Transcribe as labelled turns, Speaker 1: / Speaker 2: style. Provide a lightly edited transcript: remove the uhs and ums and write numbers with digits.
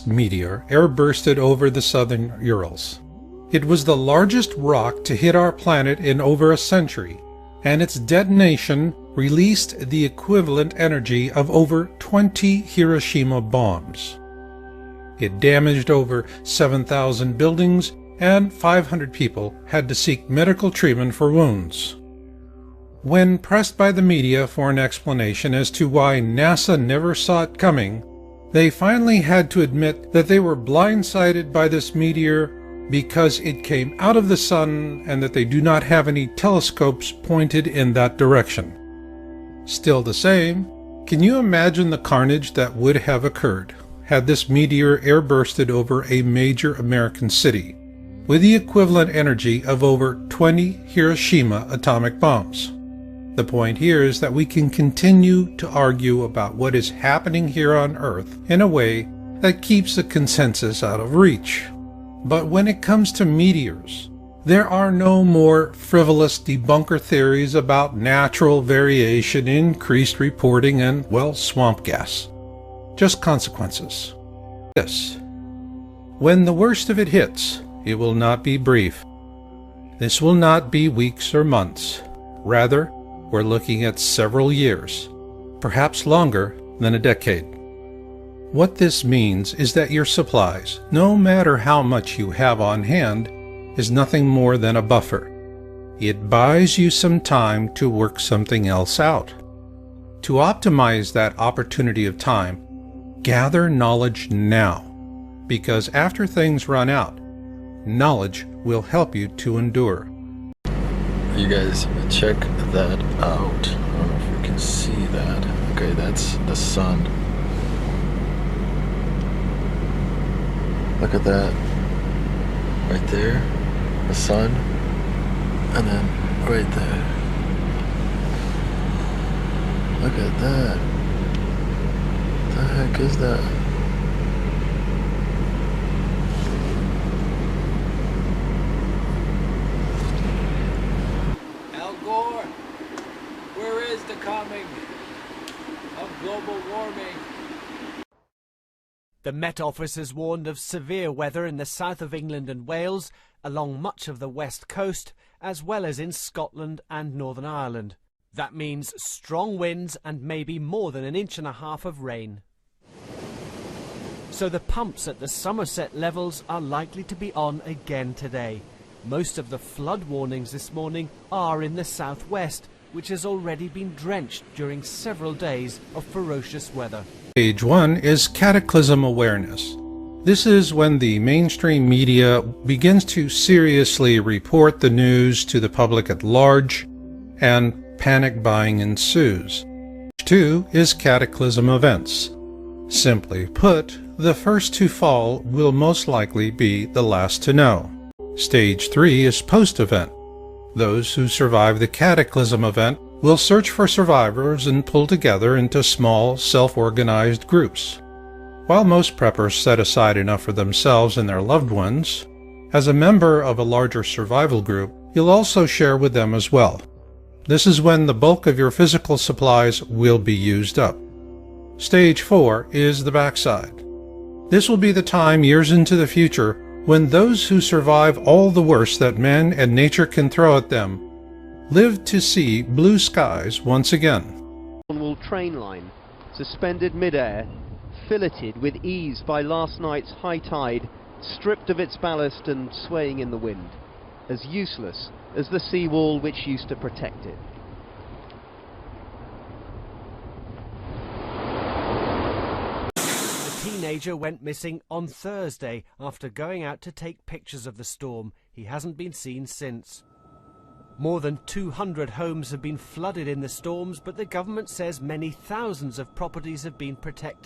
Speaker 1: meteor airbursted over the southern Urals. It was the largest rock to hit our planet in over a century, and its detonation released the equivalent energy of over 20 Hiroshima bombs. It damaged over 7,000 buildings, and 500 people had to seek medical treatment for wounds. When pressed by the media for an explanation as to why NASA never saw it coming, they finally had to admit that they were blindsided by this meteor because it came out of the sun and that they do not have any telescopes pointed in that direction. Still the same, can you imagine the carnage that would have occurred had this meteor airbursted over a major American city with the equivalent energy of over 20 Hiroshima atomic bombs? The point here is that we can continue to argue about what is happening here on Earth in a way that keeps the consensus out of reach. But when it comes to meteors, there are no more frivolous debunker theories about natural variation, increased reporting, and, well, swamp gas. Just consequences. This. When the worst of it hits, it will not be brief. This will not be weeks or months. Rather, we're looking at several years, perhaps longer than a decade. What this means is that your supplies, no matter how much you have on hand, is nothing more than a buffer. It buys you some time to work something else out. To optimize that opportunity of time, gather knowledge now, because after things run out, knowledge will help you to endure.
Speaker 2: You guys, check that out. I don't know if you can see that. Okay, that's the sun. Look at that. Right there, the sun. And then right there. Look at that. What the heck is that?
Speaker 3: Where is the coming of global warming?
Speaker 4: The Met Office has warned of severe weather in the south of England and Wales, along much of the west coast, as well as in Scotland and Northern Ireland. That means strong winds and maybe more than 1.5 inches of rain. So the pumps at the Somerset levels are likely to be on again today. Most of the flood warnings this morning are in the southwest, which has already been drenched during several days of ferocious weather.
Speaker 1: Stage 1 is cataclysm awareness. This is when the mainstream media begins to seriously report the news to the public at large, and panic buying ensues. Stage 2 is cataclysm events. Simply put, the first to fall will most likely be the last to know. Stage 3 is post-event. Those who survive the cataclysm event will search for survivors and pull together into small, self-organized groups. While most preppers set aside enough for themselves and their loved ones, as a member of a larger survival group, you'll also share with them as well. This is when the bulk of your physical supplies will be used up. Stage 4 is the backside. This will be the time years into the future when those who survive all the worst that man and nature can throw at them live to see blue skies once again.
Speaker 5: Cornwall train line, suspended mid-air, filleted with ease by last night's high tide, stripped of its ballast and swaying in the wind, as useless as the seawall which used to protect it.
Speaker 4: Teenager went missing on Thursday after going out to take pictures of the storm. He hasn't been seen since. More than 200 homes have been flooded in the storms, but the government says many thousands of properties have been protected.